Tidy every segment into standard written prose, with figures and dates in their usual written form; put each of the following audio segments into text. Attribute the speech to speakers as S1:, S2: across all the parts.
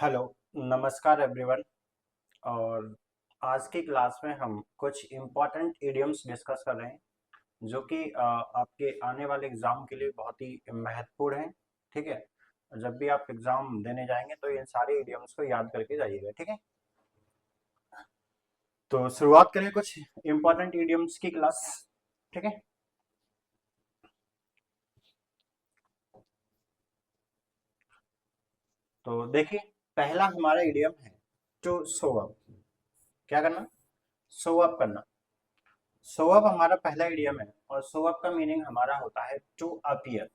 S1: Hello, नमस्कार everyone. और आज की क्लास में हम कुछ इम्पोर्टेंट इडियम्स डिस्कस कर रहे हैं जो कि आपके आने वाले एग्जाम के लिए बहुत ही महत्वपूर्ण है। ठीक है, जब भी आप एग्जाम देने जाएंगे तो इन सारे इडियम्स को याद करके जाइएगा। ठीक है, तो शुरुआत करें कुछ इम्पोर्टेंट इडियम्स की क्लास। ठीक है, तो देखिए, पहला हमारा इडियम है टू शो अप। क्या करना? शो अप करना। शो अप हमारा पहला इडियम है और शो अप का मीनिंग हमारा होता है टू अपीयर।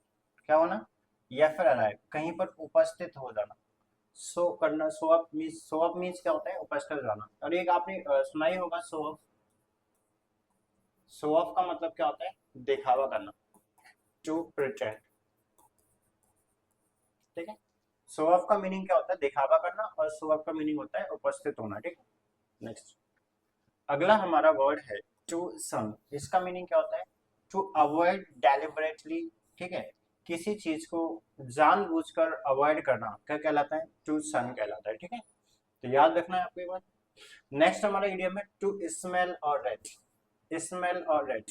S1: क्या होना? या फिर अराइव, कहीं पर उपस्थित हो जाना। शो करना, शो अप मीन्स क्या होता है? उपस्थित हो जाना। और एक आपने सुना ही होगा शो अप। शो अप का मतलब क्या होता है? दिखावा करना, टू प्रिटेंड। ठीक है, शो अप का मीनिंग क्या होता है? दिखावा करना, और शो अप का मीनिंग होता है उपस्थित होना। ठीक है, नेक्स्ट अगला हमारा वर्ड है टू सन। इसका मीनिंग क्या होता है? To avoid deliberately. ठीक है, किसी चीज को जानबूझकर अवॉइड करना क्या कहलाता है? टू सन कहलाता है। ठीक है, तो याद रखना है आपको ये बात। नेक्स्ट हमारा इडियम है टू स्मेल और रेट। स्मेल और रेट,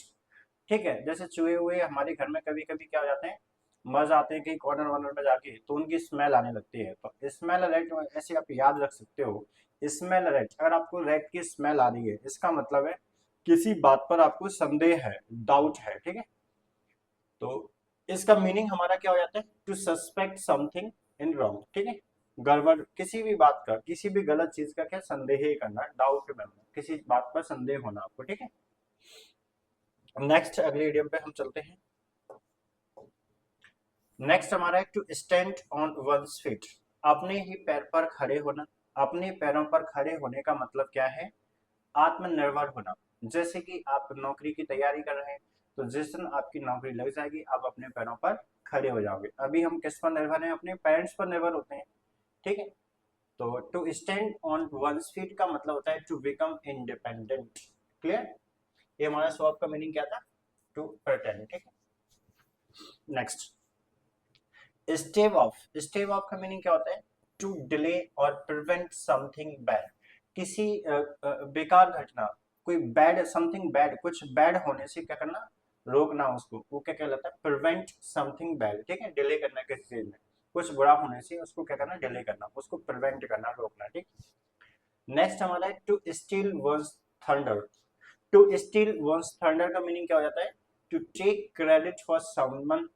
S1: ठीक है, जैसे चूहे हुए हमारे घर में कभी कभी क्या हो जाते हैं, मर जाते हैं कहीं कॉर्नर वॉर्नर में जाके, तो उनकी स्मेल आने लगती है। तो स्मेल रेट ऐसे आप याद रख सकते हो। स्मेल रेट, अगर आपको रेट की स्मेल आ रही है, इसका मतलब है किसी बात पर आपको संदेह है, डाउट है। ठीक है, तो इसका मीनिंग हमारा क्या हो जाता है? To suspect something in wrong. ठीक है, गड़बड़, किसी भी बात का, किसी भी गलत चीज का क्या संदेह करना, डाउट में होना, किसी बात पर संदेह होना आपको। ठीक है, नेक्स्ट अगले इडियम पे हम चलते हैं। नेक्स्ट हमारा है to stand on one's feet. अपने ही पैर पर खड़े होना। अपने पैरों पर खड़े होने का मतलब क्या है? आत्मनिर्भर होना। जैसे कि आप नौकरी की तैयारी कर रहे हैं, तो जिस दिन आपकी नौकरी लग जाएगी आप अपने पैरों पर खड़े हो जाओगे। अभी हम किस पर निर्भर हैं? अपने पेरेंट्स पर निर्भर होते हैं। ठीक है, तो to stand on one's feet का मतलब होता है टू बिकम इंडिपेंडेंट। क्लियर? ये हमारा स्वभाव का मीनिंग क्या था? To pretend. ठीक है, next stave off. Stave off का मीनिंग क्या होता है? टू डिले और प्रिवेंट समथिंग बैड। किसी बेकार घटना, कोई बैड, समथिंग बैड, कुछ बैड होने से क्या करना? रोकना उसको, वो क्या कहलाता है? Prevent something bad. ठीक है, डिले करना किसी चीज में, कुछ बुरा होने से उसको क्या करना? डिले करना, उसको प्रिवेंट करना, रोकना। ठीक, नेक्स्ट हमारा है to steal one's thunder. To steal one's thunder का मीनिंग क्या हो जाता है? To take credit for someone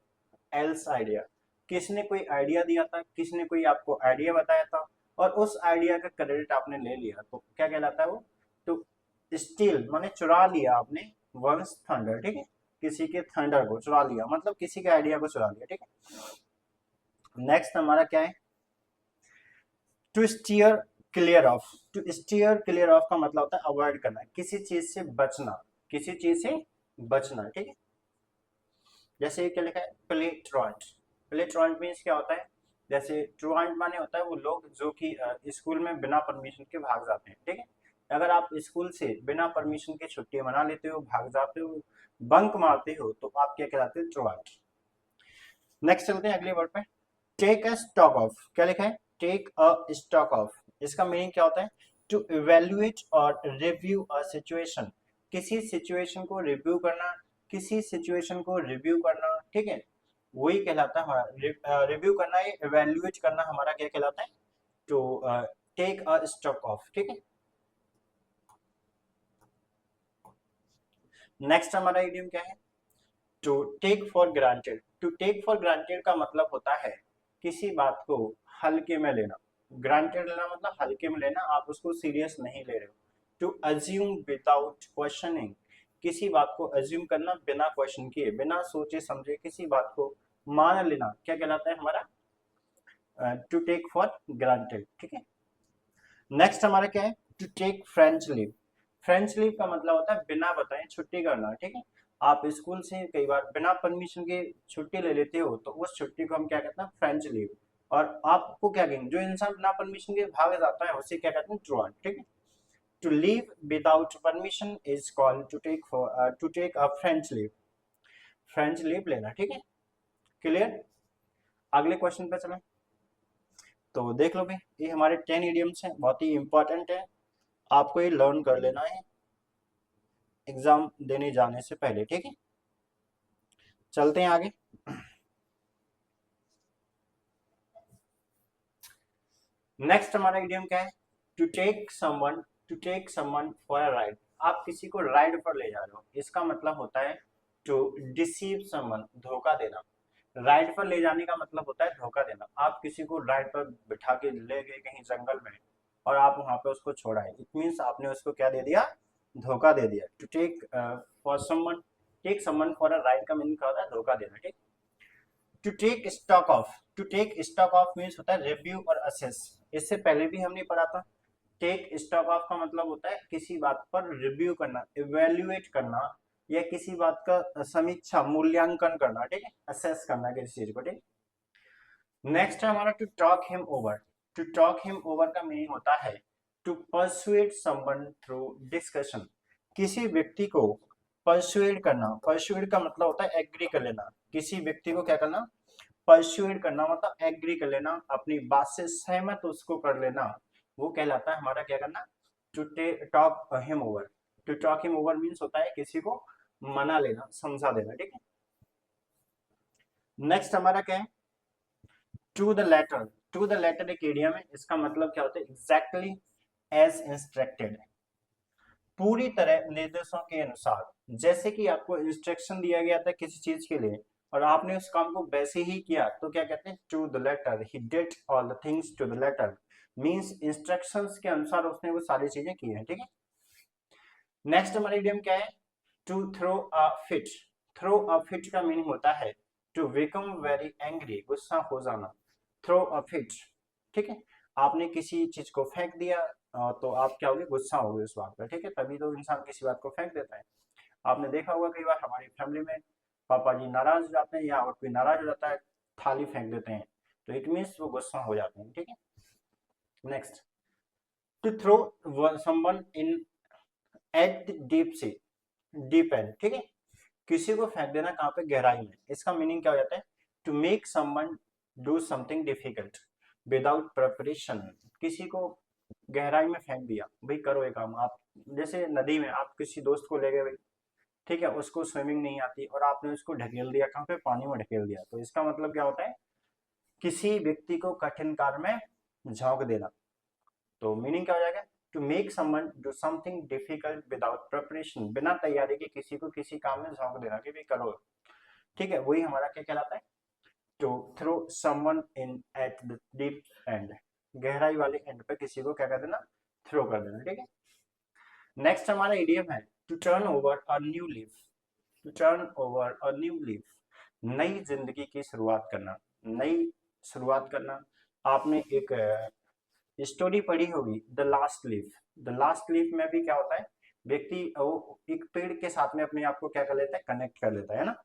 S1: else idea. किसने कोई आइडिया दिया था, किसने कोई आपको आइडिया बताया था, और उस आइडिया का क्रेडिट आपने ले लिया, तो क्या कहलाता है वो? तो स्टील माने चुरा लिया आपने, वंस थंडर। ठीक है, किसी के थंडर को चुरा लिया, मतलब किसी के आइडिया को चुरा लिया। ठीक है, नेक्स्ट हमारा क्या है? To steer clear of. To steer clear of का मतलब होता है अवॉइड करना, किसी चीज से बचना, किसी चीज से बचना। ठीक है, जैसे क्या लिखा है? प्ले ट्रॉन्ट। प्ले ट्रॉन्ट मीन्स क्या होता है? जैसे ट्रॉन्ट माने होता है वो लोग जो कि स्कूल में बिना परमिशन के भाग जाते हैं। ठीक है, अगर आप स्कूल से बिना परमिशन के छुट्टी मना लेते हो, भाग जाते हो, बंक मारते हो, तो आप क्या कहलाते हो? ट्रॉन्ट। नेक्स्ट चलते हैं अगले वर्ड पे। Take a stock of. क्या लिखा है? Take a stock of. इसका मीनिंग क्या होता है? टू इवेल्युएट और रिव्यू अ सिचुएशन। किसी सिचुएशन को रिव्यू करना, किसी सिचुएशन को रिव्यू करना। ठीक है, वही कहलाता है हमारा रिव्यू करना, ये इवेल्युएट करना हमारा क्या कहलाता है? To take a stock of. ठीक है, नेक्स्ट हमारा इडियम क्या है? To take for granted. To take for granted का मतलब होता है किसी बात को हल्के में लेना। ग्रांटेड लेना मतलब हल्के में लेना, आप उसको सीरियस नहीं ले रहे हो। To assume without questioning. किसी बात को अज्यूम करना बिना क्वेश्चन किए, बिना सोचे समझे किसी बात को मान लेना, क्या कहलाता है हमारा? To take for granted. ठीक है, नेक्स्ट हमारा क्या है? To take French leave. French leave का मतलब होता है बिना बताए छुट्टी करना। ठीक है, आप स्कूल से कई बार बिना परमिशन के छुट्टी ले लेते हो, तो उस छुट्टी को हम क्या कहते हैं? French leave. और आपको क्या कहेंगे? जो इंसान बिना परमिशन के भाग जाता है उसे क्या कहते हैं? ट्रुआंट। ठीक है, to leave without permission is called to take a French leave. French leave लेना। ठीक है, क्लियर? अगले क्वेश्चन पे चलें। तो देख लो भाई, ये हमारे 10 इडियम्स हैं, बहुत ही इंपॉर्टेंट है, आपको ये लर्न कर लेना है एग्जाम देने जाने से पहले, ठीक है। चलते हैं आगे। नेक्स्ट हमारा इडियम क्या है? To take someone, to take someone for a ride. आप किसी को राइड पर ले जा रहे हो, इसका मतलब होता है टू डिसीव समवन, धोखा देना। राइड पर ले जाने का मतलब होता है धोखा देना। आप किसी को राइड पर बिठा के ले गए कहीं जंगल में और आप वहां पे उसको छोड़ा है, इट मीन्स आपने उसको क्या दे दिया? धोखा दे दिया। To take for someone, take someone for a ride का मीनिंग क्या होता है? धोखा देना, ठीक। To take stock of, to take stock of means होता है रिव्यू और असेस। इससे पहले भी हमने पढ़ा था। टेक स्टॉक ऑफ का मतलब होता है किसी बात पर रिव्यू करना, इवेल्युएट करना, या किसी बात का समीक्षा, मूल्यांकन करना, ठीक है, असेस करना किसी चीज को, ठीक। नेक्स्ट है हमारा to talk him over. To talk him over का मीनिंग होता है to persuade someone through discussion. किसी व्यक्ति को परसुएड करना, परसुएड का मतलब होता है एग्री कर लेना। किसी व्यक्ति को क्या करना? परसुएड करना, मतलब एग्री कर लेना, अपनी बात से सहमत उसको कर लेना, वो कहलाता है हमारा क्या करना? To talk him over. To talk him over means होता है किसी को मना लेना, समझा देना, ठीक है। नेक्स्ट हमारा क्या है? To the letter. To the letter एक इडियम है, इसका मतलब क्या होता है? एग्जैक्टली एज इंस्ट्रक्टेड, पूरी तरह निर्देशों के अनुसार। जैसे कि आपको इंस्ट्रक्शन दिया गया था किसी चीज के लिए और आपने उस काम को वैसे ही किया, तो क्या कहते हैं? To the letter, he did all the things to the letter, means instructions के अनुसार उसने वो सारी चीजें की हैं, ठीक है। नेक्स्ट हमारा इडियम क्या है? To throw a fit. Throw a fit का मीनिंग होता है टू बिकम वेरी एंग्री, गुस्सा हो जाना। थ्रो अ फिट, ठीक है। आपने किसी चीज को फेंक दिया, तो आप क्या होगे? गुस्सा होगे उस बात पर, ठीक है। तभी तो इंसान किसी बात को फेंक देता है। आपने देखा होगा कई बार हमारी फैमिली में पापा जी नाराज हो जाते हैं या और कोई नाराज हो जाता है, थाली फेंक देते हैं, तो इट मीन्स वो गुस्सा हो जाते हैं, ठीक है। Next, to throw someone in at deep sea, deep end, ठीक है। किसी को फेंक देना कहाँ पे? गहराई में। इसका मीनिंग क्या हो जाता है? To make someone do something difficult without preparation. किसी को गहराई में फेंक दिया, भाई करो ये काम आप। जैसे नदी में आप किसी दोस्त को ले गए भाई, ठीक है, उसको स्विमिंग नहीं आती और आपने उसको ढकेल दिया, कहाँ पे? पानी में ढकेल दिया। तो इसका मतलब क्या होता है? किसी व्यक्ति को कठिन कार्य में झोंक देना। तो मीनिंग क्या हो जाएगा? To make someone do something difficult without preparation, बिना तैयारी के किसी को किसी काम में झोंक देना कि भाई करो, ठीक है। वही हमारा क्या कहलाता है? To throw someone in at the deep end, गहराई वाले एंड पे किसी को क्या कर देना? थ्रो कर देना, ठीक है। नेक्स्ट हमारा इडियम है to turn over a new leaf. To turn over a new leaf, नई जिंदगी की शुरुआत करना, नई शुरुआत करना। आपने एक स्टोरी पढ़ी होगी the last leaf. The last leaf में भी क्या होता है? व्यक्ति वो एक पेड़ के साथ में अपने आप को क्या कर लेता है? कनेक्ट कर लेता है ना।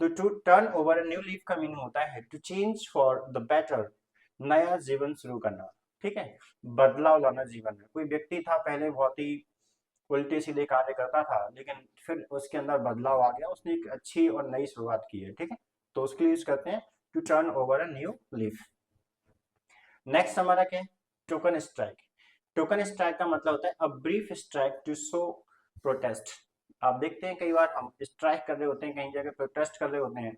S1: तो to turn over a new leaf का मीनिंग होता है to change for the better, नया जीवन शुरू करना, ठीक है। बदलाव लाना जीवन में। कोई व्यक्ति था पहले बहुत ही उल्टे सीधे कार्य करता था, लेकिन फिर उसके अंदर बदलाव आ गया, उसने एक अच्छी और नई शुरुआत की है, ठीक है। तो उसके लिए यूज करते हैं to turn over a new leaf. Next हमारा क्या है? Token strike. टोकन स्ट्राइक का मतलब होता है a brief strike to show protest. आप देखते हैं कई बार हम स्ट्राइक कर रहे होते हैं, कहीं जगह प्रोटेस्ट कर रहे होते हैं,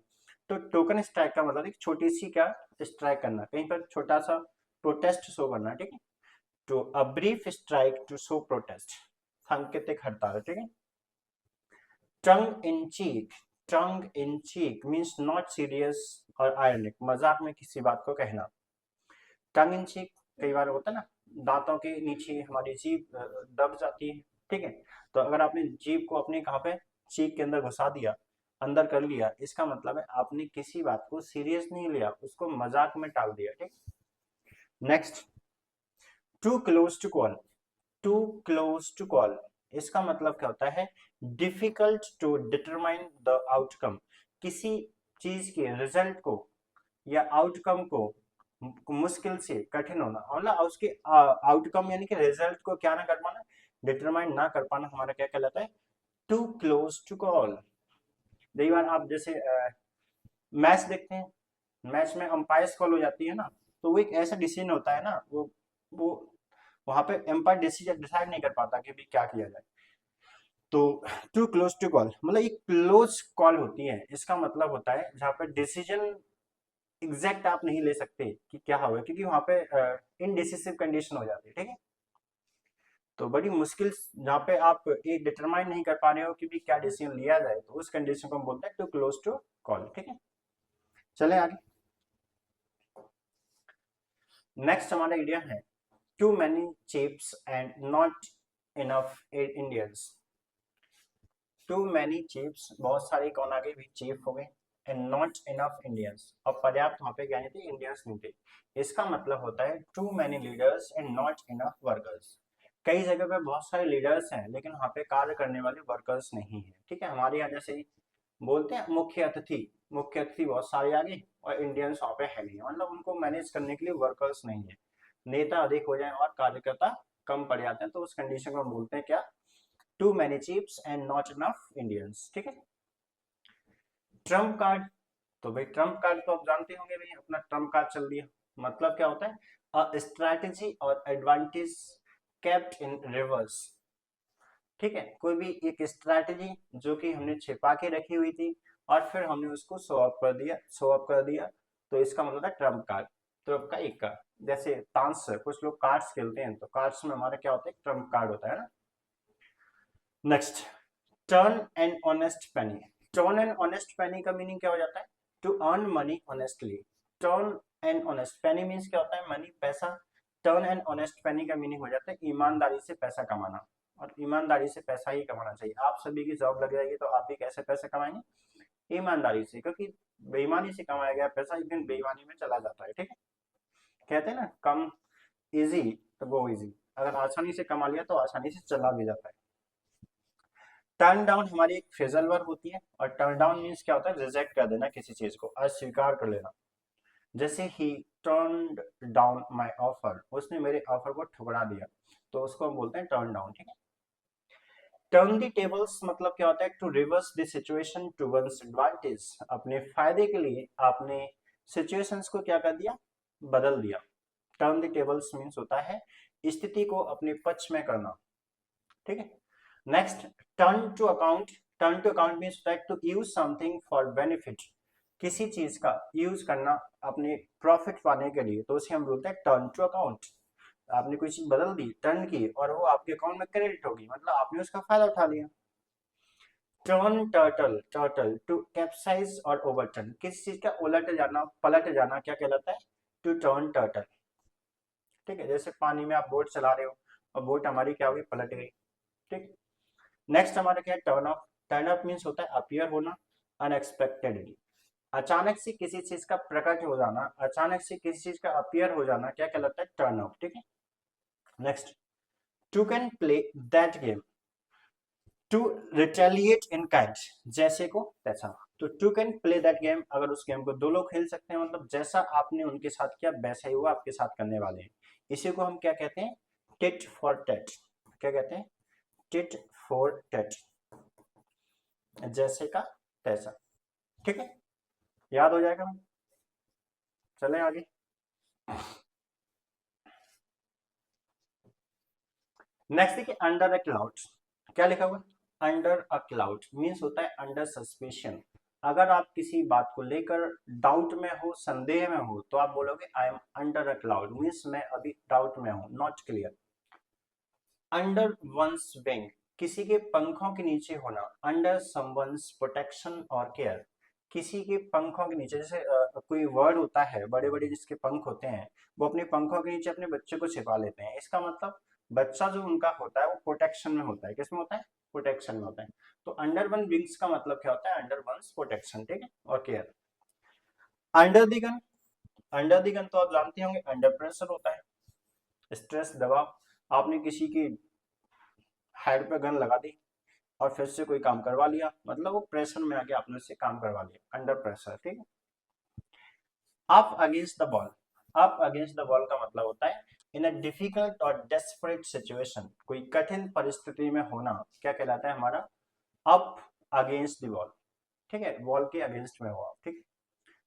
S1: तो टोकन स्ट्राइक का मतलब एक छोटी सी क्या स्ट्राइक करना, कहीं पर छोटा सा प्रोटेस्ट शो करना, ठीक है। तो a brief strike to show protest, सांकेतिक हड़ताल, ठीक है। Tongue in cheek. Tongue in cheek means not serious और आयरनिक, मजाक में किसी बात को कहना। टंग इन चीक कई बार होता है ना, दांतों के नीचे हमारी जीभ दब जाती है, ठीक है। तो अगर आपने जीभ को अपने कहाँ पे? चीक के अंदर घुसा दिया, अंदर कर लिया, इसका मतलब है आपने किसी बात को सीरियस नहीं लिया, उसको मजाक में टाल दिया, ठीक। Next, too close to call. Too close to call, इसका मतलब क्या होता है? Difficult to determine the outcome, किसी चीज के रिजल्ट को या आउटकम को मुश्किल से, कठिन होना, मतलब उसके आउटकम यानी कि रिजल्ट को क्या ना कर पाना, डिटरमाइन ना कर पाना, हमारा क्या कहलाता है? Too close to call. कई बार आप जैसे मैच देखते हैं, मैच में अंपायर्स कॉल हो जाती है ना, तो वो एक ऐसा डिसीजन होता है ना, वो वहां पे एम्पायर डिसीजन डिसाइड नहीं कर पाता कि भी क्या किया जाए। तो टू क्लोज टू कॉल मतलब एक क्लोज कॉल होती है, इसका मतलब होता है जहाँ पे डिसीजन एग्जैक्ट आप नहीं ले सकते कि क्या होगा, क्योंकि वहां पे इनडिसिसिव कंडीशन हो जाती है, ठीक है। तो बड़ी मुश्किल जहाँ पे आप ये डिटरमाइन नहीं कर पा रहे हो कि भी क्या डिसीजन लिया जाए, तो उस कंडीशन को हम बोलते हैं टू क्लोज टू कॉल, ठीक है। चले आगे। नेक्स्ट हमारा आइडिया है too many chiefs and not enough Indians. Too many chiefs, बहुत सारे कौन आ गए भी, चिप हो गए, एंड नॉट इनफ इंडियंस, और पर्याप्त वहां पे क्या नहीं थे, इंडियंस नहीं थे। इसका मतलब होता है too many leaders and not enough workers. कई जगह पे बहुत सारे लीडर्स हैं लेकिन वहां पे कार्य करने वाले वर्कर्स नहीं है, ठीक है। हमारे यहाँ जैसे बोलते हैं मुख्य अतिथि बहुत सारे आ गए और इंडियंस वहां पे है नहीं, मतलब उनको मैनेज करने के लिए वर्कर्स नहीं है। नेता अधिक हो जाए और कार्यकर्ता कम पड़ जाते हैं, तो उस कंडीशन को हम बोलते हैं क्या, too many chiefs and not enough Indians, ठीक है। ट्रम्प कार्ड, तो भाई ट्रम्प कार्ड तो आप जानते होंगे भाई, अपना ट्रम्प कार्ड चल दिया। मतलब क्या होता है, अ स्ट्रैटेजी और एडवांटेज केप्ट इन रिवर्स, ठीक है। कोई भी एक स्ट्रैटेजी जो कि हमने छिपा के रखी हुई थी और फिर हमने उसको शो ऑफ कर दिया, तो इसका मतलब है ट्रम्प कार्ड। ट्रम्प का एक कार्ड, जैसे ताश कुछ लोग कार्ड्स खेलते हैं, तो कार्ड्स में हमारा क्या होता है, ट्रम्प कार्ड होता है ना। Next, turn and honest penny. Turn and honest penny का मीनिंग क्या हो जाता है, to earn money honestly. Turn and honest penny means क्या होता है, मनी पैसा। टर्न एंड ऑनेस्ट पेनी का मीनिंग हो जाता है ईमानदारी से पैसा कमाना, और ईमानदारी से पैसा ही कमाना चाहिए। आप सभी की जॉब लग जाएगी तो आप भी कैसे पैसे कमाएंगे, ईमानदारी से, क्योंकि बेईमानी से कमाया गया पैसा एक दिन बेईमानी में चला जाता है, ठीक है। कहते हैं ना, कम इजी तो गो इजी, अगर आसानी से कमा लिया तो आसानी से चला भी जाता है। टर्न डाउन हमारी एक फ्रेजल वर्ब होती है, और टर्न डाउन मीन्स क्या होता है, रिजेक्ट कर देना किसी चीज को, अस्वीकार कर लेना। जैसे ही टर्न्ड डाउन माय ऑफर, उसने मेरे ऑफर को ठुकरा दिया, तो उसको हम बोलते हैं टर्न डाउन, ठीक है। टर्न दी टेबल्स मतलब क्या होता है, to reverse the situation to one's advantage. अपने फायदे के लिए आपने सिचुएशंस को क्या कर दिया, बदल दिया। टर्न द टेबल्स मीन्स होता है स्थिति को अपने पक्ष में करना, ठीक है। Next, turn to account. Turn to account means होता है to use something for benefit. किसी चीज का यूज करना अपने प्रॉफिट पाने के लिए, तो उसे हम बोलते हैं टर्न टू अकाउंट। आपने कोई चीज बदल दी, टर्न की, और वो आपके अकाउंट में क्रेडिट होगी, मतलब आपने उसका फायदा उठा लिया। Turn turtle, turtle to capsize और ओवरटर्न, किसी चीज का उलट जाना, पलट जाना क्या कहलाता है, टू टर्न टर्टल, ठीक है। जैसे पानी में आप बोट चला रहे हो और बोट हमारी क्या हुई, पलट गई, ठीक। नेक्स्ट हमारा क्या है, turn off. Turn off means होता है अपीयर होना अनएक्सपेक्टेडली। अचानक से किसी चीज का प्रकट हो जाना, अचानक से किसी चीज का अपीयर हो जाना क्या कहलाता है, टर्न ऑफ, ठीक है। Next, two can play that game. To retaliate in kind, जैसे को तैसा। तो two can play that game, अगर उस गेम को दो लोग खेल सकते हैं, मतलब जैसा आपने उनके साथ किया वैसा ही वो आपके साथ करने वाले हैं। इसी को हम क्या कहते हैं, टिट फॉर टैट। क्या कहते हैं, टिट फॉर टैट, जैसे का तैसा, ठीक है। याद हो जाएगा। चले आगे। नेक्स्ट देखिए, अंडर अ क्लाउड। क्या लिखा हुआ है, अंडर अ क्लाउड मीन्स होता है अंडर सस्पेशन। अगर आप किसी बात को लेकर डाउट में हो, संदेह में हो, तो आप बोलोगे I am under a cloud, means मैं अभी डाउट में हूं, not clear. Under one's wing, किसी के पंखों के नीचे होना। अंडर समवंस प्रोटेक्शन और केयर, किसी के पंखों के नीचे, जैसे कोई वर्ड होता है, बड़े बड़े जिसके पंख होते हैं, वो अपने पंखों के नीचे अपने बच्चे को छिपा लेते हैं। इसका मतलब बच्चा जो उनका होता है वो प्रोटेक्शन में होता है, किसमें होता है, प्रोटेक्शन में होता है। तो अंडर वन विंग्स का मतलब क्या होता है, अंडर वंस प्रोटेक्शन, ठीक है, और care. Under the gun, under the gun तो आप जानते होंगे, अंडर प्रेशर होता है, स्ट्रेस, दबाव। आपने किसी की हेड पे गन लगा दी और फिर से कोई काम करवा लिया, मतलब वो प्रेशर में आके आपने उससे काम करवा लिया, अंडर प्रेशर, ठीक है। Up against the ball, up against the ball का मतलब होता है इन अ डिफिकल्ट और डेस्परेट सिचुएशन, कोई कठिन परिस्थिति में होना क्या कहलाता है हमारा, अप अगेंस्ट द बॉल, ठीक है, बॉल के अगेंस्ट में हो आप, ठीक।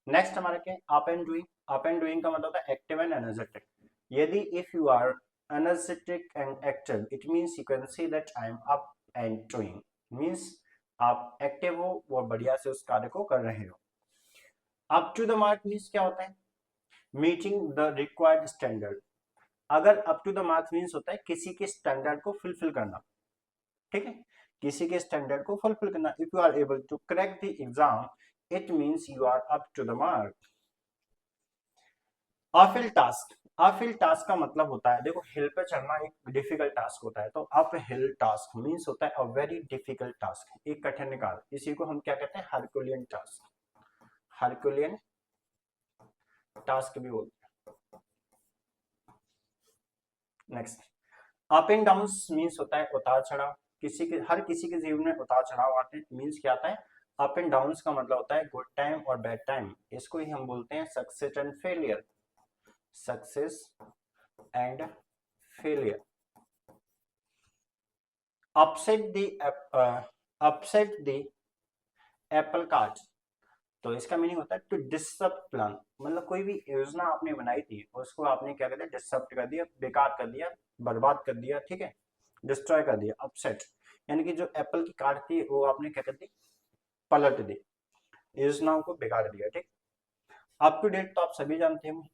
S1: नेक्स्ट हमारा क्या है, up and doing. Up and doing का मतलब होता है एक्टिव एंड एनर्जेटिक। यदि if you are energetic and active it means you can see that I am up and doing, means आप एक्टिव हो और बढ़िया से उस कार्य को कर रहे हो। Up to the mark means क्या होता है? Meeting the required standard. अगर up to the mark means होता है किसी के स्टैंडर्ड को फुलफिल करना, ठीक है, किसी के स्टैंडर्ड को फुलफिल करना। If you are able to crack the exam it means you are up to the mark. Uphill task, uphill task का मतलब होता है, देखो हिल पे चढ़ना एक डिफिकल्ट टास्क होता है, तो अप हिल टास्क मीन्स होता है अ वेरी डिफिकल्ट टास्क, एक कठिन कार्य। इसी को हम क्या कहते हैं? हरकुलियन टास्क, हरकुलियन टास्क भी बोलते हैं। Next, up and down means होता है उतार चढ़ाव। हर किसी के जीवन में उतार चढ़ाव आते हैं, मीन्स क्या आता है? अप एंड डाउन का मतलब होता है गुड टाइम और बैड टाइम, इसको ही हम बोलते हैं success and failure, success and failure. Upset the upset the Apple cart, तो इसका मीनिंग होता है टू डिसरप्ट प्लान, मतलब कोई भी योजना आपने बनाई थी उसको आपने क्या कर दिया? डिसरप्ट कर दिया, बेकार कर दिया, बर्बाद कर दिया, ठीक है, डिस्ट्रॉय कर दिया। अपसेट यानी कि जो एप्पल की कार्ट थी वो आपने क्या कर दी? पलट दी, योजनाओं को बिगाड़ दिया, ठीक। अप टू डेट तो आप सभी जानते हैं,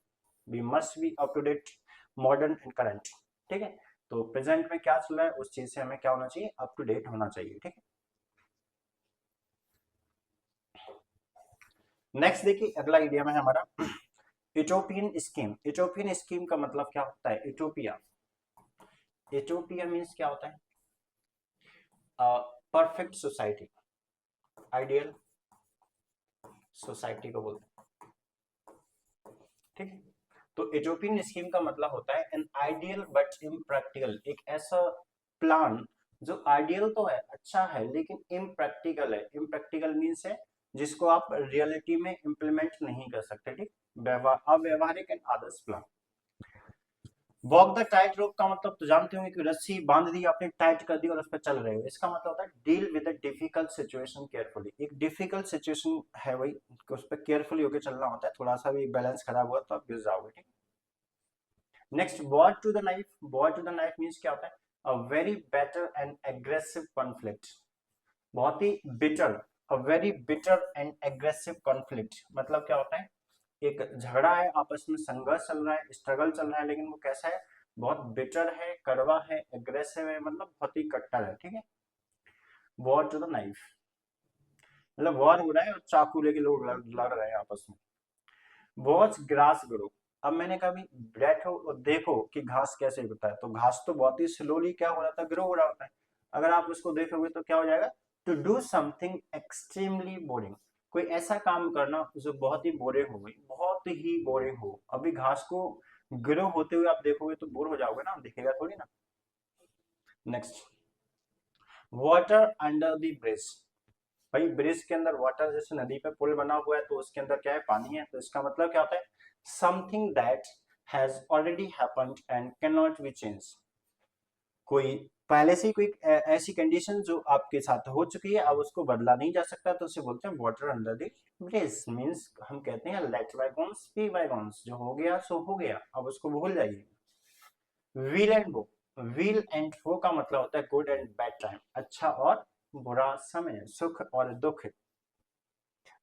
S1: we must be up to date, modern and current, ठीक है। तो प्रेजेंट में क्या चल रहा है उस चीज से हमें क्या होना चाहिए? अप टू डेट होना चाहिए, ठीक है। नेक्स्ट देखिए अगला इडियम है हमारा इटोपियन स्कीम। इटोपियन स्कीम का मतलब क्या होता है? इटोपिया, इटोपिया मीन्स क्या होता है? परफेक्ट सोसाइटी, आइडियल सोसाइटी को बोलते हैं, ठीक है। तो इटोपियन स्कीम का मतलब होता है एन आइडियल बट इम्प्रैक्टिकल, एक ऐसा प्लान जो आइडियल तो है, अच्छा है, लेकिन इम्प्रैक्टिकल है। इम्प्रैक्टिकल मीन्स है जिसको आप रियलिटी में इंप्लीमेंट नहीं कर सकते, ठीक। अव्यवहारिक एंड आदर्श plan. Walk the tightrope का मतलब तो जानते होंगे कि रस्सी बांध दी आपने, टाइट कर दी और उस पर चल रहे हो, इसका मतलब होता है deal with a difficult situation carefully. एक डिफिकल्ट सिचुएशन है वही, उस पर केयरफुली होकर चलना होता है, थोड़ा सा भी बैलेंस खराब हुआ तो आप गिर जाओगे, ठीक। Next, war to the knife. War to the knife means क्या होता है? A very better and aggressive conflict, बहुत ही bitter, a very bitter and aggressive conflict मतलब क्या होता है? एक झगड़ा है, आपस में संघर्ष चल रहा है, स्ट्रगल चल रहा है, लेकिन वो कैसा है? बहुत बिटर है, कड़वा है, एग्रेसिव है, मतलब बहुत ही कट्टर है, ठीक है। वॉर टू द नाइफ मतलब वॉर हो रहा है और चाकू लेके लोग लड़ रहे हैं आपस में। वॉच ग्रास ग्रो, अब मैंने कभी बैठो और देखो कि घास कैसे उगता है, तो घास तो बहुत ही स्लोली क्या हो रहा था? ग्रो हो रहा होता है। अगर आप उसको देखोगे तो क्या हो जाएगा? To do something extremely boring, कोई ऐसा काम करना जो बहुत ही बोरिंग हो गई, बहुत ही बोरिंग हो। अभी घास को ग्रो होते हुए आप देखोगे तो बोर हो जाओगे ना, दिखेगा थोड़ी ना। Next, water under the bridge. भाई ब्रिज के अंदर वाटर, जैसे नदी पे पुल बना हुआ है तो उसके अंदर क्या है? पानी है, तो इसका मतलब क्या होता है? Something that has already happened and can not be change, कोई पहले से ही कोई ऐसी कंडीशन जो आपके साथ हो चुकी है, अब उसको बदला नहीं जा सकता, तो उसे बोलते हैं water under the bridge. Means हम कहते हैं लेट बायगॉन्स बी बायगॉन्स, जो हो गया सो हो गया, अब उसको भूल जाइए। व्हील एंड वो, व्हील एंड वो का मतलब होता है गुड एंड बैड टाइम, अच्छा और बुरा समय, सुख और दुख।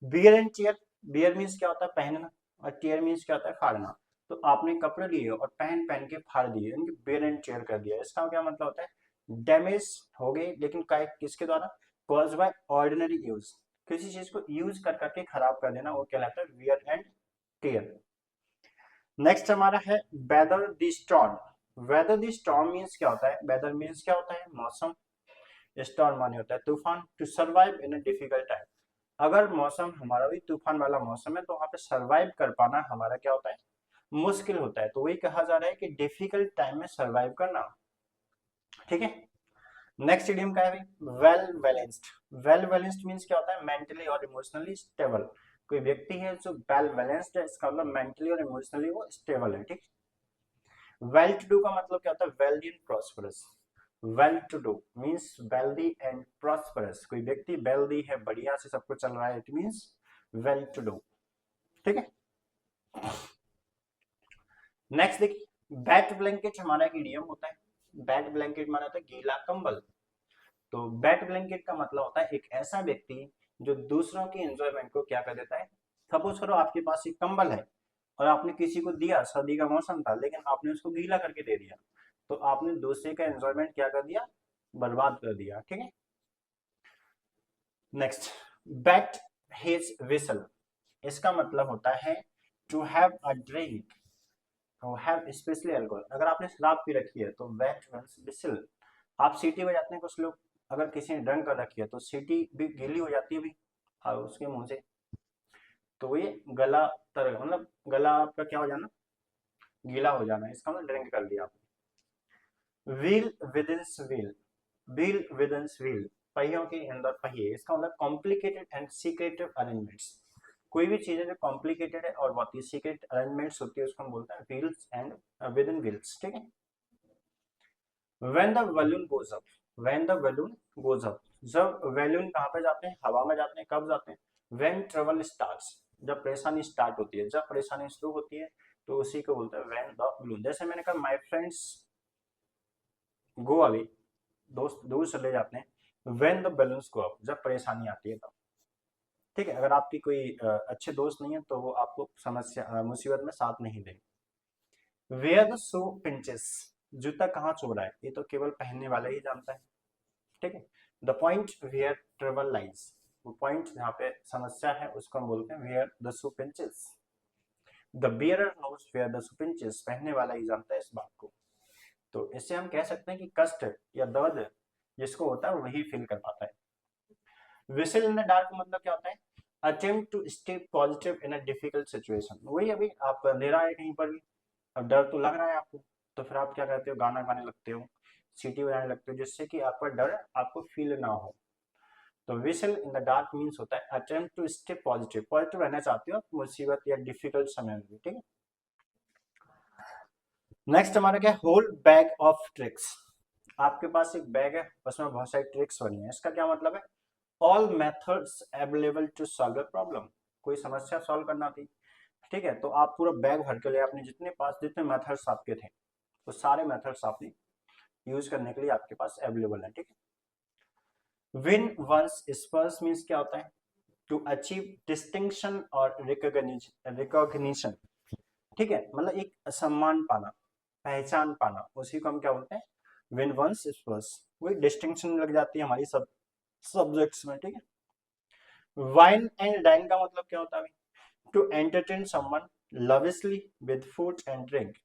S1: Wear and tear, wear means क्या होता है? पहनना, और टीयर मीन्स क्या होता है? फाड़ना। तो आपने कपड़े लिए और पहन पहन के फाड़ दिए, यानी बियर एंड टीयर कर दिया, इसका क्या मतलब होता है? डैमेज हो गए, लेकिन किसके द्वारा? कॉज बाय ऑर्डिनरी यूज, किसी चीज को यूज कर करके खराब कर देना, वो कहलाता है वियर एंड टीयर। नेक्स्ट हमारा है whether the storm. Whether the storm means क्या होता है? वेदर मीन्स क्या होता है? मौसम। स्टॉर्म माने होता है तूफान। To survive in a difficult time, अगर मौसम हमारा भी तूफान वाला मौसम है तो वहां पे सर्वाइव कर पाना हमारा क्या होता है? मुश्किल होता है, तो वही कहा जा रहा है कि डिफिकल्ट टाइम में सर्वाइव करना, ठीक है। नेक्स्ट इडियम का है well balanced. Well balanced means क्या होता है? मेंटली और इमोशनली स्टेबल, कोई व्यक्ति है जो वेल बैलेंस्ड है, इसका मतलब मेंटली और इमोशनली वो स्टेबल है, ठीक। वेल टू डू का मतलब क्या होता है? Wealthy and prosperous. Well to do means wealthy and prosperous, कोई व्यक्ति वेल्दी है, बढ़िया से सब कुछ चल रहा है, it means well to do, ठीक है। नेक्स्ट देखिए, बैट ब्लैंकेट हमारा एक इडियम होता है। बैट ब्लैंकेट माना था गीला कंबल। तो बैट ब्लैंकेट का मतलब होता है एक ऐसा व्यक्ति जो दूसरों की एंजॉयमेंट को क्या कर देता है। सपोज करो आपके पास एक कंबल है और आपने किसी को दिया, सर्दी का मौसम था, लेकिन आपने उसको गीला करके दे दिया, तो आपने दूसरे का एंजॉयमेंट क्या कर दिया, बर्बाद कर दिया। ठीक है। नेक्स्ट, बैट हिज विसल, इसका मतलब होता है to have a drink, to have specially alcohol. अगर आपने शराब पी रखी है तो बैट मींस विसल। आप सीटी बजाते हैं कुछ लोग, अगर किसी ने ड्रंक कर रखी है तो सीटी भी गीली हो जाती है भी और उसके मुंह से, तो ये गला तर मतलब गला आपका क्या हो जाना, गीला हो जाना, इसका मतलब ड्रिंक कर लिया आपने। Wheel with in wheel, wheel with in wheel, पहियों के अंदर पहिए, इसका मतलब कॉम्प्लिकेटेड एंड सीक्रेटिव अरेंजमेंट्स। कोई भी चीज है जो कॉम्प्लिकेटेड है और बहुत ही सीक्रेट अरेंजमेंट्स होती है उसको हम बोलते हैं wheels and with in wheels. ठीक है। When the balloon goes up, when the balloon goes up, जब बैलून कहाँ पे जाते हैं, हवा में जाते हैं। कब जाते हैं, व्हेन ट्रबल स्टार्ट्स, जब परेशानी स्टार्ट होती है, जब परेशानी शुरू होती है तो उसी को बोलते हैं व्हेन द बलून। जैसे मैंने कहा माय फ्रेंड्स गो अवे, दोस्त दूर चले जाते हैं। When the balloons go up, जब परेशानी आती है तब। ठीक है। अगर आपकी कोई अच्छे दोस्त नहीं है तो वो आपको समस्या मुसीबत में साथ नहीं देंगे। वेयर द शू पिंचेस, जूता कहाँ चो रहा है ये तो केवल पहनने वाला ही जानता है। ठीक है। The point where trouble lies, वो पॉइंट जहाँ पे समस्या है उसको हम बोलते हैं where the shoe pinches. The bearer knows where the shoe pinches, पहनने वाला ही जानता है इस बात को। तो इससे हम कह सकते हैं कि कष्ट या दर्द जिसको होता है वही फील कर पाता है। विसल इन द डार्क मतलब क्या होता है, attempt to stay positive in a difficult situation. वही अभी आप अंधेरा है कहीं पर भी, अब डर तो लग रहा है आपको, तो फिर आप क्या करते हो, गाना गाने लगते हो, सीटी बजाने लगते हो, जिससे कि आपका डर आपको फील ना हो। तो whistle in the dark means होता है attempt to stay positive, positive रहना चाहते हो मुसीबत या डिफिकल्ट समय में भी। ठीक है। नेक्स्ट हमारा क्या है, होल बैग ऑफ ट्रिक्स। आपके पास एक बैग है, उसमें बहुत सारी ट्रिक्स बनी है। इसका क्या मतलब है, all methods available to solve a problem, कोई समस्या सॉल्व करना थी। ठीक है। तो आप पूरा बैग भर के ले, आपने जितने पास जितने मेथड्स आपके थे वो सारे मेथड्स आपने यूज करने के लिए आपके पास अवेलेबल है। ठीक है। विन वंस स्पर्स मीन्स क्या होता है, टू अचीव डिस्टिंक्शन और रिकॉग्निशन। ठीक है। मतलब एक सम्मान पाना, पहचान पाना, उसी को हम क्या बोलते हैं, विन वंस स्पर्स। वही डिस्टिंक्शन लग जाती है हमारी सब सब्जेक्ट्स में। ठीक है। वाइन एंड डाइन का मतलब क्या होता है, to entertain someone lavishly with food and drink.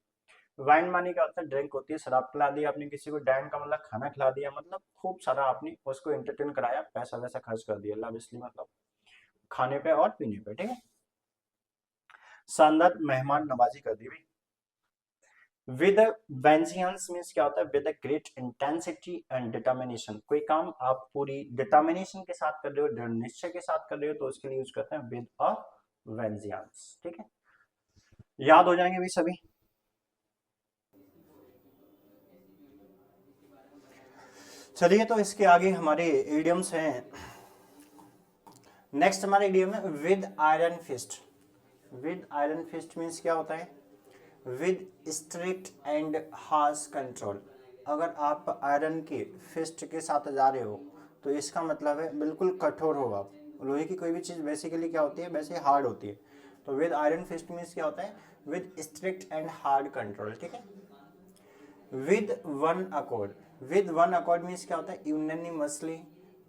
S1: Wine मानी क्या होता है, ड्रिंक होती है, शराब खिला दी आपने किसी को। डाइन का मतलब खाना खिला दिया, मतलब खूब सारा आपने उसको एंटरटेन कराया, पैसा वैसा खर्च कर दिया। लविशली मतलब खाने पे और पीने पे। ठीक है। शानदार मेहमान नवाजी कर दी भाई। विद वेंजियंस मीन्स क्या होता है, with great intensity and determination. कोई काम आप पूरी डिटर्मिनेशन के साथ कर रहे हो, दृढ़ निश्चय के साथ कर रहे हो, तो उसके लिए यूज करते हैं विद अ वेंजियंस। ठीक है। याद हो जाएंगे भी सभी। चलिए, तो इसके आगे हमारे इडियम्स हैं। नेक्स्ट हमारा इडियम है with iron fist. With iron fist means क्या होता है, with strict and harsh control. अगर आप आयरन के फिस्ट के साथ जा रहे हो तो इसका मतलब है बिल्कुल कठोर हो आप। लोहे की कोई भी चीज़ बेसिकली क्या होती है, वैसे हार्ड होती है। तो विद आयरन फिस्ट मीन्स क्या होता है, with strict and hard control. ठीक है। With one accord, with one accord means क्या होता है, यूनानिमसली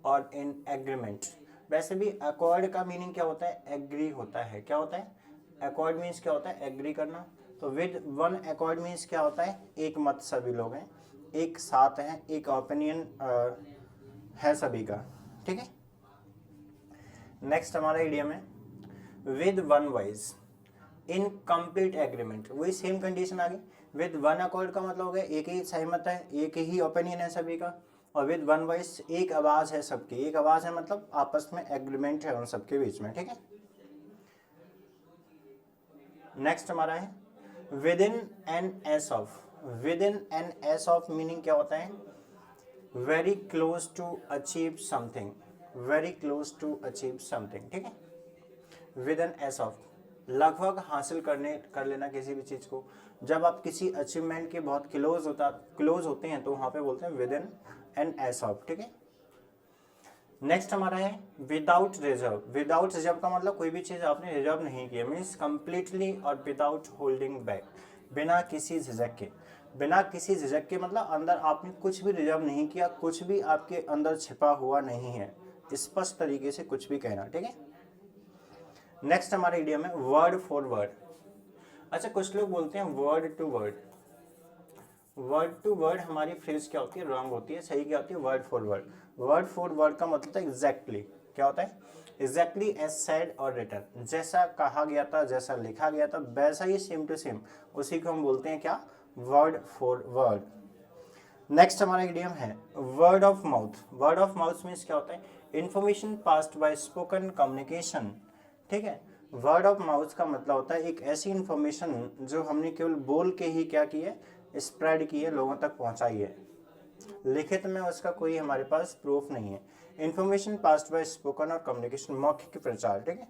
S1: और इन एग्रीमेंट। वैसे भी अकॉर्ड का मीनिंग क्या होता है, एग्री होता है। क्या होता है, अकॉर्ड मीन्स क्या होता है, एग्री करना। तो विद वन अकॉर्ड मीन्स क्या होता है, एक मत सभी लोग हैं, एक साथ हैं, एक ओपिनियन है सभी का। ठीक है। नेक्स्ट हमारा इडियम है with one voice in complete agreement. वही सेम कंडीशन आ गई। विद वन अकॉर्ड का मतलब हो गया एक ही सहमत है, एक ही ओपिनियन है सभी का। और विद वन वॉइस एक आवाज है सबकी, एक आवाज है मतलब आपस में एग्रीमेंट है उन सबके बीच में। ठीक है। नेक्स्ट हमारा है within an ace of. Within an ace of meaning क्या होता है, very close to achieve something, very close to achieve something. ठीक है। विद एन एस ऑफ, लगभग हासिल कर लेना किसी भी चीज को। जब आप किसी अचीवमेंट के बहुत क्लोज होते हैं तो वहां पे बोलते हैं with in an ace of, ठीक है। नेक्स्ट हमारा है विदाउट रिजर्व। विदाउट रिजर्व का मतलब कोई भी चीज आपने रिजर्व नहीं की, मीन्स कंप्लीटली और विदाउट होल्डिंग बैक, बिना किसी झिझक के। बिना किसी झिझक के मतलब अंदर आपने कुछ भी रिजर्व नहीं किया, कुछ भी आपके अंदर छिपा हुआ नहीं है, स्पष्ट तरीके से कुछ भी कहना, ठीक है। नेक्स्ट हमारा इडियम है वर्ड फॉर वर्ड। अच्छा, कुछ लोग बोलते हैं word to word. Word to word हमारी फ्रेज क्या होती है, रॉन्ग होती है। सही क्या होती है, word for word. Word for word का मतलब है एग्जैक्टली। क्या होता है, एग्जैक्टली एज सेड और रिटन। जैसा कहा गया था, जैसा लिखा गया था, वैसा ही सेम टू सेम, उसी को हम बोलते हैं क्या, वर्ड फॉर वर्ड। नेक्स्ट हमारा इडियम है word of mouth. Word of mouth means क्या होता है, information passed by spoken communication, ठीक है। वर्ड ऑफ माउथ का मतलब होता है एक ऐसी इंफॉर्मेशन जो हमने केवल बोल के ही क्या की है, स्प्रेड की है, लोगों तक पहुंचाई है। लिखित में उसका कोई हमारे पास प्रूफ नहीं है। इंफॉर्मेशन पास्ड बाय स्पोकन और कम्युनिकेशन, मौखिक प्रचार, ठीक है।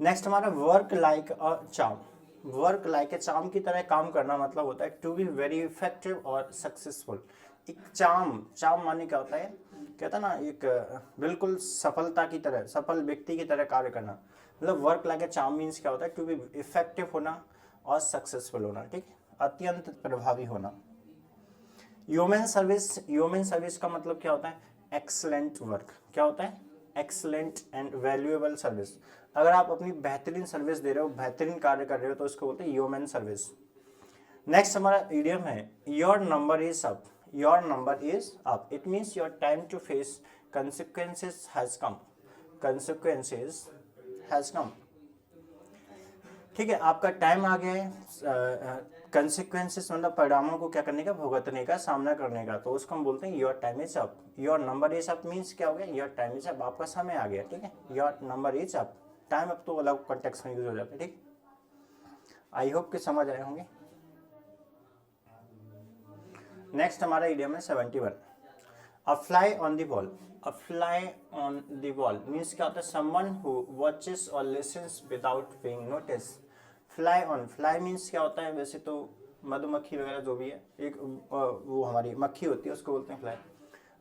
S1: नेक्स्ट हमारा work like a charm. Work like a charm की तरह काम करना मतलब होता है टू बी वेरी इफेक्टिव और सक्सेसफुल। एक चार्म माने क्या होता है, कहता है ना, एक बिल्कुल सफलता की तरह, सफल व्यक्ति की तरह कार्य करना। मतलब work like a charm means क्या होता है, टू बी इफेक्टिव होना और सक्सेसफुल होना, ठीक है, अत्यंत प्रभावी होना। ह्यूमन सर्विस का मतलब क्या होता है, एक्सलेंट वर्क। क्या होता है, एक्सलेंट एंड वैल्यूएबल सर्विस। अगर आप अपनी बेहतरीन सर्विस दे रहे हो, बेहतरीन कार्य कर रहे हो, तो उसको बोलते हैं ह्यूमन सर्विस। नेक्स्ट हमारा इडियम है your number is up. Your number is up, it means your time to face consequences has come। consequences has come, ठीक है, आपका टाइम आ गया है। कंसिक्वेंसेस मतलब परिणामों को क्या करने का, भुगतने का, सामना करने का, तो उसको हम बोलते हैं your time is up. Your number is up means क्या हो गया, योर टाइम इज अप, आपका समय आ गया, ठीक है। Your number is up, time up तो अलग कॉन्टेक्स्ट में यूज हो जाता है, ठीक। आई होप कि समझ आए होंगे। नेक्स्ट हमारा इडियम है 71, अ fly on the wall. A fly on the wall means क्या होता है, समवन हु वॉचेस और lessons without being notice. Fly on, fly means क्या होता है, वैसे तो मधुमक्खी वगैरह जो भी है, एक वो हमारी मक्खी होती है, उसको बोलते हैं फ्लाई।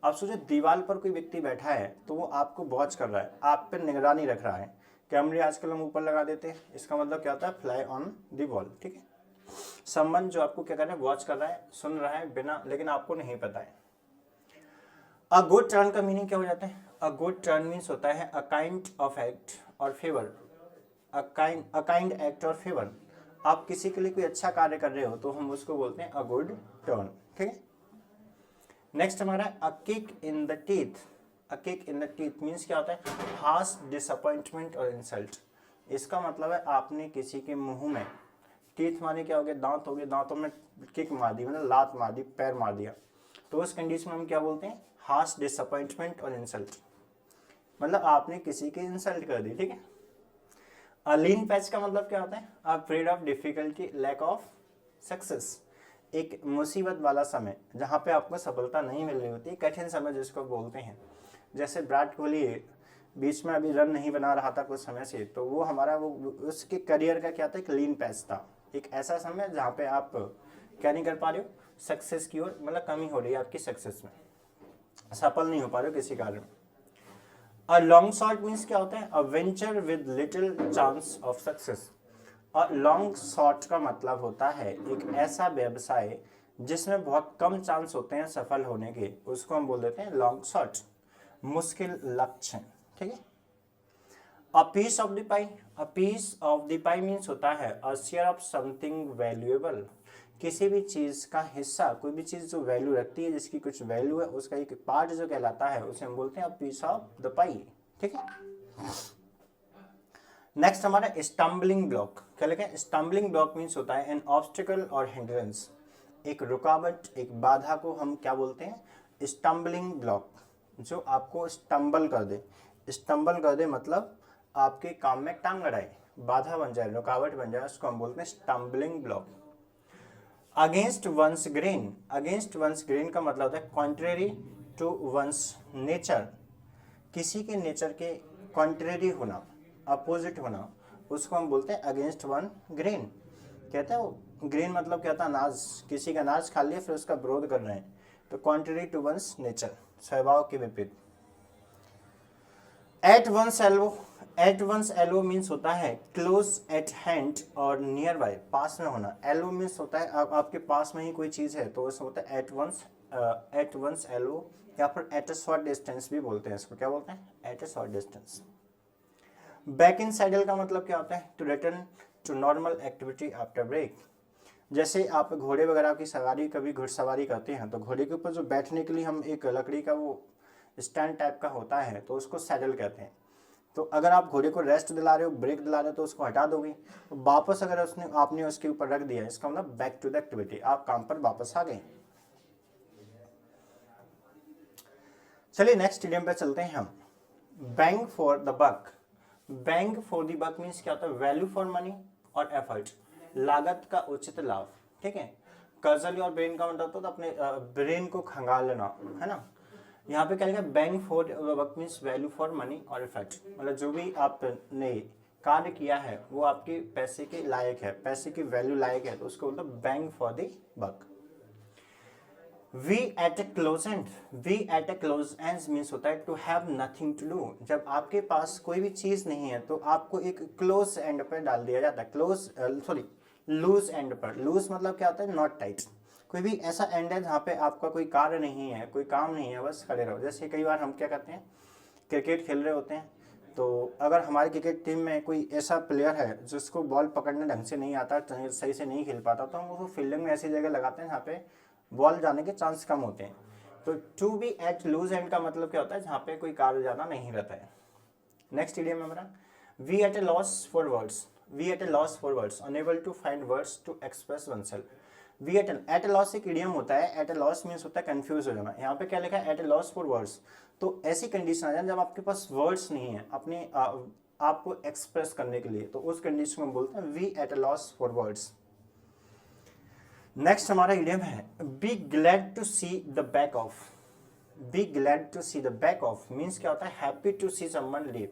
S1: आप सोचो दीवार पर कोई व्यक्ति बैठा है तो वो आपको वॉच कर रहा है, आप पर निगरानी रख रहा है। कैमरे आजकल हम ऊपर लगा देते हैं, इसका मतलब क्या होता है, फ्लाई ऑन द वॉल, ठीक है। समवन जो आपको क्या कर रहा है, वॉच कर रहा है, सुन रहा है बिना, लेकिन आपको नहीं पता है। अ गुड टर्न का मीनिंग क्या हो जाता है, अ गुड टर्न मीन्स होता है अ काइंड ऑफ एक्ट और फेवर। अ काइंड एक्ट और फेवर, आप किसी के लिए कोई अच्छा कार्य कर रहे हो तो हम उसको बोलते हैं अ गुड टर्न, ठीक है। नेक्स्ट हमारा a kick in the teeth. A kick in the teeth means क्या होता है, हार्श डिसअपॉइंटमेंट और इंसल्ट। इसका मतलब है आपने किसी के मुंह में, टीथ माने क्या हो गया, दांत हो गए, दांतों में किक मार दी, मतलब लात मार दी, पैर मार दिया, तो उस कंडीशन में हम क्या बोलते हैं, हार्श डिसअपॉइंटमेंट और इंसल्ट, मतलब आपने किसी की इंसल्ट कर दी, ठीक है। लीन पैच का मतलब क्या होता है, a period of difficulty, lack of success. एक मुसीबत वाला समय जहाँ पे आपको सफलता नहीं मिल रही होती, कठिन समय जिसको बोलते हैं। जैसे विराट कोहली बीच में अभी रन नहीं बना रहा था कुछ समय से, तो वो हमारा वो उसके करियर का क्या था, एक लीन पैच था, एक ऐसा समय जहाँ पे आप क्या नहीं कर पा रहे हो, सक्सेस की ओर, मतलब कमी हो रही है आपकी सक्सेस में, सफल नहीं हो पा रहे हो किसी कार्य में। अ लॉन्ग शॉट मीन्स क्या होता है, अ venture with little chance of success. और लॉन्ग शॉट का मतलब होता है एक ऐसा व्यवसाय जिसमें बहुत कम चांस होते हैं सफल होने के, उसको हम बोल देते हैं लॉन्ग शॉट, मुश्किल लक्ष्य, ठीक है। A piece of the pie, a piece of the pie means होता है a share of something valuable. किसी भी चीज का हिस्सा, कोई भी चीज जो वैल्यू रखती है, जिसकी कुछ वैल्यू है, उसका एक पार्ट जो कहलाता है, उसे हम बोलते हैं पीस ऑफ द पाई, ठीक है। नेक्स्ट हमारा स्टम्बलिंग ब्लॉक। क्या लिखा है, स्टम्बलिंग ब्लॉक मीन्स होता है एन ऑब्स्टिकल और हिंड्रेंस, एक रुकावट, एक बाधा को हम क्या बोलते हैं, स्टम्बलिंग ब्लॉक, जो आपको स्टम्बल कर दे। स्टम्बल कर दे मतलब आपके काम में टांग अड़ाए, बाधा बन जाए, रुकावट बन जाए, उसको हम बोलते हैं stumbling block. Against one's grain, against one's grain का मतलब होता है कॉन्ट्रेरी टू वंस नेचर, किसी के नेचर के कॉन्ट्रेरी होना, अपोजिट होना, उसको हम बोलते हैं अगेंस्ट वन ग्रेन। कहते हैं वो ग्रेन मतलब क्या था, अनाज, किसी का अनाज खा लिया फिर उसका विरोध कर रहे हैं, तो कॉन्ट्ररी टू वंस नेचर, स्वभाव के विपरीत। At one's elbow, at one's elbow means होता है क्लोज एट हैंड और नियर बाय, पास में होना। एल्बो मीन्स होता है आपके पास में ही कोई चीज है, तो उसमें होता है एट वंस एल्बो, या फिर एट अ शॉर्ट डिस्टेंस भी बोलते हैं इसको। क्या बोलते हैं? At a short distance. Back in saddle का मतलब क्या होता है? To return to normal activity after break. जैसे आप घोड़े वगैरह की सवारी, कभी घुड़सवारी करते हैं, तो घोड़े के ऊपर जो बैठने के लिए हम एक लकड़ी का वो स्टैंड टाइप का होता है, तो उसको सैडल कहते हैं। तो अगर आप घोड़े को रेस्ट दिला रहे हो, ब्रेक दिला रहे हो, तो उसको हटा दोगे, तो वापस अगर आपने उसके ऊपर रख दिया, इसका मतलब बैक टू द एक्टिविटी, आप काम पर वापस आ गए। चलिए नेक्स्ट इडियम पे चलते हैं हम। Bang for the buck. Bang for the buck means क्या होता है? वैल्यू फॉर मनी और एफर्ट, लागत का उचित लाभ। ठीक है। कर्जली और ब्रेन का मतलब होता है अपने ब्रेन को खंगाल लेना, है ना। यहाँ पे क्या लिखा है? Bank for work means value for money और इफेक्ट, मतलब जो भी आपने कार्य किया है वो आपके पैसे के लायक है, पैसे की वैल्यू लायक है, तो उसको बोलते हैं bank for the buck. Be at a close end, be at a close end means होता है to have nothing to do. जब आपके पास कोई भी चीज नहीं है तो आपको एक क्लोज एंड पर डाल दिया जाता है, क्लोज सॉरी लूज एंड पर। लूज मतलब क्या होता है? Not tight. कोई भी ऐसा एंड है जहाँ पे आपका कोई कार्य नहीं है, कोई काम नहीं है, बस खड़े रहो। जैसे कई बार हम क्या करते हैं, क्रिकेट खेल रहे होते हैं, तो अगर हमारी क्रिकेट टीम में कोई ऐसा प्लेयर है जिसको बॉल पकड़ने ढंग से नहीं आता, सही से नहीं खेल पाता, तो हम उसको फील्डिंग में ऐसी जगह लगाते हैं जहाँ पे बॉल जाने के चांस कम होते हैं। तो to be at loose end का मतलब क्या होता है? जहाँ पे कोई कार्य ज़्यादा नहीं रहता है। नेक्स्ट इडियम हमारा be at a loss for words. Be at a loss for words, unable to find words to express oneself. Be at a loss एक इडियम होता है। एट ए लॉस मीन्स होता है कंफ्यूज हो जाना। यहाँ पे क्या लिखा है? At a loss for words. तो ऐसी कंडीशन आ जाए जब आपके पास वर्ड्स नहीं है अपने आपको एक्सप्रेस करने के लिए, तो उस कंडीशन में बोलते हैं be at a loss for words. Next हमारा इडियम है be glad to see the back of. Be glad to see the back of means क्या होता है? Happy to see someone leave.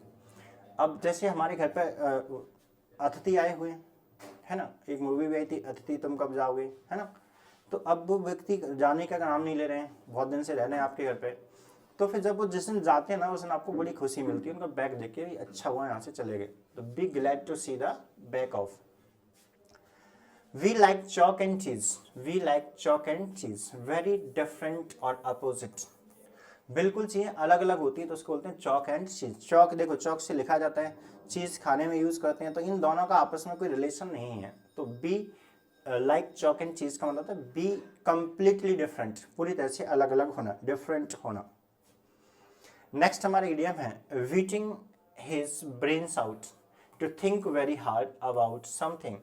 S1: अब जैसे हमारे घर पे अतिथि आए हुए है ना, एक मूवी भी आई थी अतिथि तुम कब जाओगे, है ना। तो अब वो व्यक्ति जाने का नाम नहीं ले रहे हैं, बहुत दिन से रह रहे हैं आपके घर पे, तो फिर जब वो जिस दिन जाते हैं ना, उस दिन आपको बड़ी खुशी मिलती है, उनका बैग देख के अच्छा हुआ यहाँ से चले गए। तो be glad to see the back of. We like chalk and cheese. We like chalk and cheese. Very different और opposite. बिल्कुल चीजें अलग अलग होती है, तो उसको बोलते हैं चॉक एंड चीज। चॉक देखो, चॉक से लिखा जाता है, चीज खाने में यूज करते हैं, तो इन दोनों का आपस में कोई रिलेशन नहीं है। तो बी लाइक चॉक एंड चीज का मतलब है बी कंप्लीटली डिफरेंट, पूरी तरह से अलग अलग होना, डिफरेंट होना। नेक्स्ट हमारा इडियम है beating his brains out, to think very hard about something.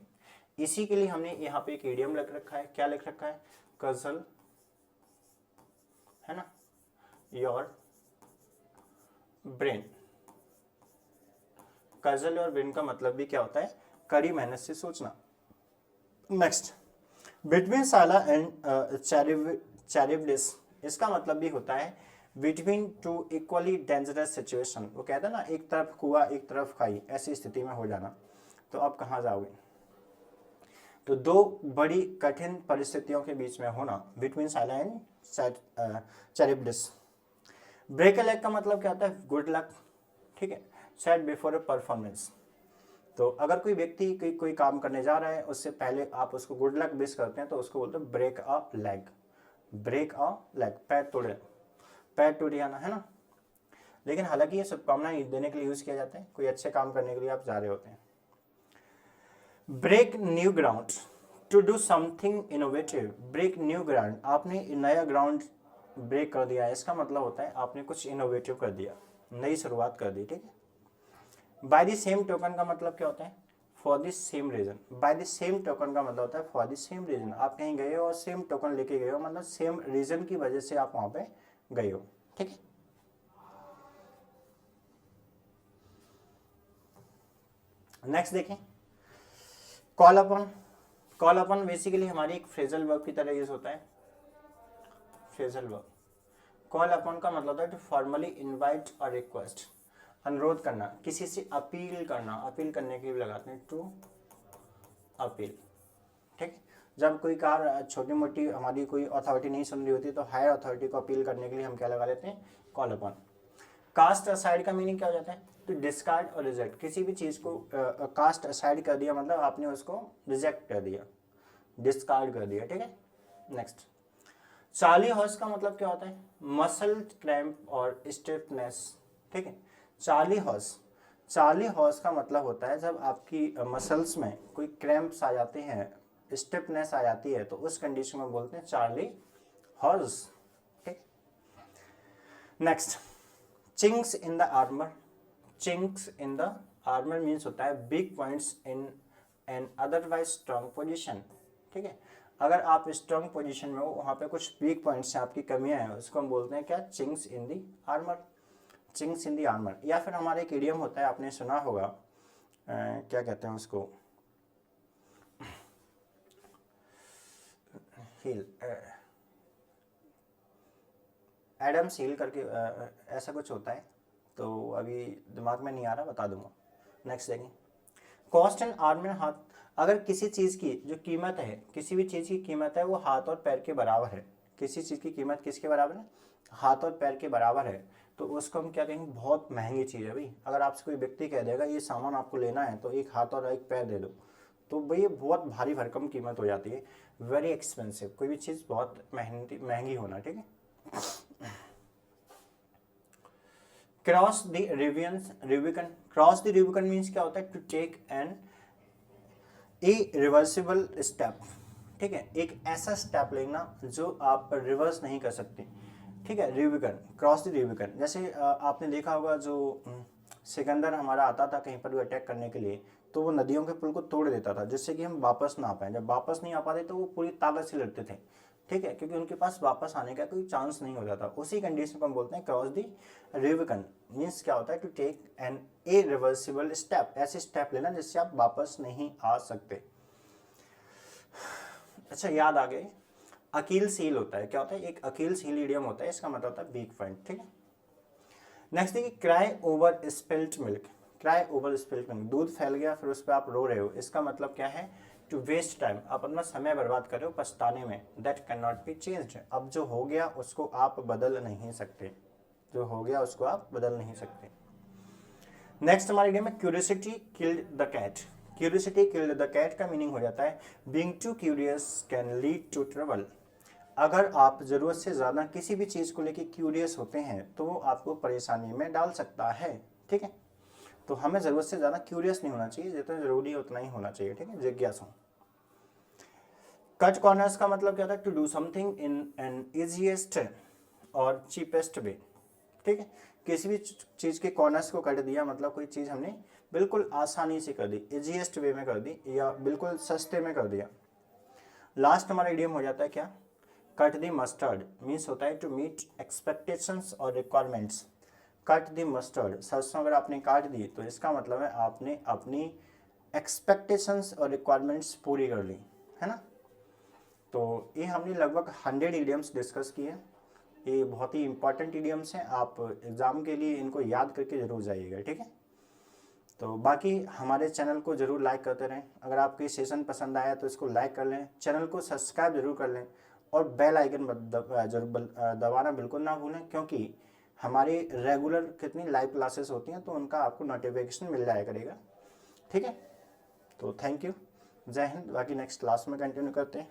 S1: इसी के लिए हमने यहाँ पे एक इडियम लिख रखा है। क्या लिख रखा है? कजल, है ना, योर ब्रेन। कजल और ब्रेन का मतलब भी क्या होता है? कड़ी मेहनत से सोचना। नेक्स्ट बिटवीन साला एंड चैरिब्डिस, इसका मतलब भी होता है between two equally dangerous situation. वो कहता है ना, एक तरफ कुआ एक तरफ खाई, ऐसी स्थिति में हो जाना, तो आप कहाँ जाओगे? तो दो बड़ी कठिन परिस्थितियों के बीच में होना, between Scylla and Charybdis. Break a leg का मतलब क्या होता है? Good luck. ठीक है। सेट बिफोर ए परफॉर्मेंस, तो अगर कोई व्यक्ति कोई काम करने जा रहा है, उससे पहले आप उसको गुड लक विश करते हैं, तो उसको बोलते हैं break a leg. Break a leg, पैर तोड़े, पैर टूट जाना, है ना। लेकिन हालांकि ये शुभकामनाएं देने के लिए यूज किया जाता है, कोई अच्छे काम करने के लिए आप जा रहे होते हैं। Break new ground, to do something innovative. Break new ground, आपने नया ग्राउंड ब्रेक कर दिया है, इसका मतलब होता है आपने कुछ इनोवेटिव कर दिया, नई शुरुआत कर दी। ठीक है। बाय द सेम टोकन का मतलब क्या होता है? For the same reason. By the same token का मतलब होता है फॉर द सेम रीजन। आप कहीं गए हो और सेम टोकन लेके गए हो, मतलब सेम रीजन की वजह से आप वहां पे गए हो। ठीक है। नेक्स्ट देखें, call upon. Call upon basically हमारी एक फ्रेजल वर्ब की तरह यूज होता है, फ्रेजल वर्ब। कॉल अपॉन का मतलब है टू फॉर्मली इनवाइट और रिक्वेस्ट। अनुरोध करना, किसी से अपील करना, अपील करने के लिए लगाते हैं टू अपील। ठीक, जब कोई कार छोटी मोटी हमारी कोई अथॉरिटी नहीं सुन रही होती तो हायर अथॉरिटी को अपील करने के लिए हम क्या लगा लेते हैं, कॉल अपॉन। कास्ट असाइड का मीनिंग क्या हो जाता है, तो डिस्कार्ड और रिजेक्ट, किसी भी चीज को कास्ट असाइड कर दिया मतलब आपने उसको रिजेक्ट कर दिया, डिस्कार्ड कर दिया। ठीक है, नेक्स्ट चार्ली हॉर्स का मतलब क्या होता है, मसल क्रैम्प और स्टिफनेस। ठीक है, चार्ली हॉर्स का मतलब होता है जब आपकी मसल्स में कोई क्रैम्प्स आ जाते हैं, स्टिफनेस आ जाती है, तो उस कंडीशन में बोलते हैं चार्ली हॉर्स। ठीक, next chinks in the armour. Chinks in the armour means होता है weak points in an otherwise strong position. ठीक है, अगर आप स्ट्रांग पोजीशन में हो, वहाँ पे कुछ वीक पॉइंट्स हैं, आपकी कमियां हैं, उसको हम बोलते हैं क्या, चिंक्स इन दी आर्मर। चिंक्स इन दी आर्मर। या फिर हमारे एक इडियम होता है, आपने सुना होगा, क्या कहते हैं उसको, हील, एडम्स हील करके ऐसा कुछ होता है, तो अभी दिमाग में नहीं आ रहा, बता दूंगा। नेक्स्ट देखें, कॉस्ट एंड आर्म एंड हाथ। अगर किसी चीज़ की जो कीमत है, किसी भी चीज़ की कीमत है वो हाथ और पैर के बराबर है, किसी चीज़ की कीमत किसके बराबर है, हाथ और पैर के बराबर है, तो उसको हम क्या कहेंगे, बहुत महंगी चीज़ है भाई। अगर आपसे कोई व्यक्ति कह देगा ये सामान आपको लेना है तो एक हाथ और एक पैर दे दो, तो भाई ये बहुत भारी भरकम कीमत हो जाती है, वेरी एक्सपेंसिव, कोई भी चीज़ बहुत महंगी होना। ठीक है, cross the Rubicon. Cross the Rubicon means क्या होता है, to take an reversible step. ठीक है, एक ऐसा स्टेप लेना जो आप रिवर्स नहीं कर सकते। ठीक है, रिबिकन, क्रॉस द रिबिकन। जैसे आपने देखा होगा जो सिकंदर हमारा आता था कहीं पर भी अटैक करने के लिए, तो वो नदियों के पुल को तोड़ देता था जिससे कि हम वापस ना आ पाए। जब वापस नहीं आ पाते तो वो पूरी ताकत से लड़ते थे। ठीक है, क्योंकि उनके पास वापस आने का कोई चांस नहीं होता था। उसी कंडीशन को हम बोलते हैं क्रॉस द रिबिकन। मीन्स क्या होता है, to take an irreversible step, ऐसे स्टेप लेना जिससे आप वापस नहीं आ सकते। अच्छा, याद आ गए, अकील्स हील होता है, क्या होता है, एक अकील्स हील इडियम होता है, इसका मतलब होता है वीक पॉइंट। ठीक है, नेक्स्ट देखिए, cry over spilled milk. Cry over spilled milk, दूध फैल गया फिर उस पर आप रो रहे हो, इसका मतलब क्या है, टू वेस्ट टाइम, आप अपना समय बर्बाद कर रहे हो पछताने में। That can not be changed, अब जो हो गया उसको आप बदल नहीं सकते, जो हो गया उसको आप बदल नहीं सकते। नेक्स्ट हमारे गेम में curiosity killed the cat. Curiosity killed the cat का मीनिंग हो जाता है being too curious can lead to trouble. अगर आप ज़रूरत से ज़्यादा किसी भी चीज़ को लेकर क्यूरियस होते हैं तो वो आपको परेशानी में डाल सकता है। ठीक है, तो हमें ज़रूरत से ज़्यादा क्यूरियस नहीं होना चाहिए, जितना ज़रूरी है उतना ही होना चाहिए। ठीक है, जिज्ञासु। कट कॉर्नर्स का मतलब क्या था, to do something in an easiest और चीपेस्ट वे। ठीक है, किसी भी चीज़ के कॉर्नर्स को कट दिया मतलब कोई चीज़ हमने बिल्कुल आसानी से कर दी, इजीएस्ट वे में कर दी, या बिल्कुल सस्ते में कर दिया। लास्ट हमारा इडियम हो जाता है क्या, कट दी मस्टर्ड। मीन्स होता है टू मीट एक्सपेक्टेशंस और रिक्वायरमेंट्स। कट दी मस्टर्ड, सरसों अगर आपने काट दी तो इसका मतलब है आपने अपनी एक्सपेक्टेशंस और रिक्वायरमेंट्स पूरी कर ली, है ना। तो ये हमने लगभग 100 इडियम्स डिस्कस किए। ये बहुत ही इंपॉर्टेंट इडियम्स हैं, आप एग्ज़ाम के लिए इनको याद करके ज़रूर जाइएगा। ठीक है, तो बाकी हमारे चैनल को ज़रूर लाइक करते रहें। अगर आपको ये सेशन पसंद आया तो इसको लाइक कर लें, चैनल को सब्सक्राइब जरूर कर लें और बेल आइकन जरूर दबाना बिल्कुल ना भूलें, क्योंकि हमारी रेगुलर कितनी लाइव क्लासेस होती हैं तो उनका आपको नोटिफिकेशन मिल जाया करेगा। ठीक है, तो थैंक यू, जय हिंद। बाकी नेक्स्ट क्लास में कंटिन्यू करते हैं।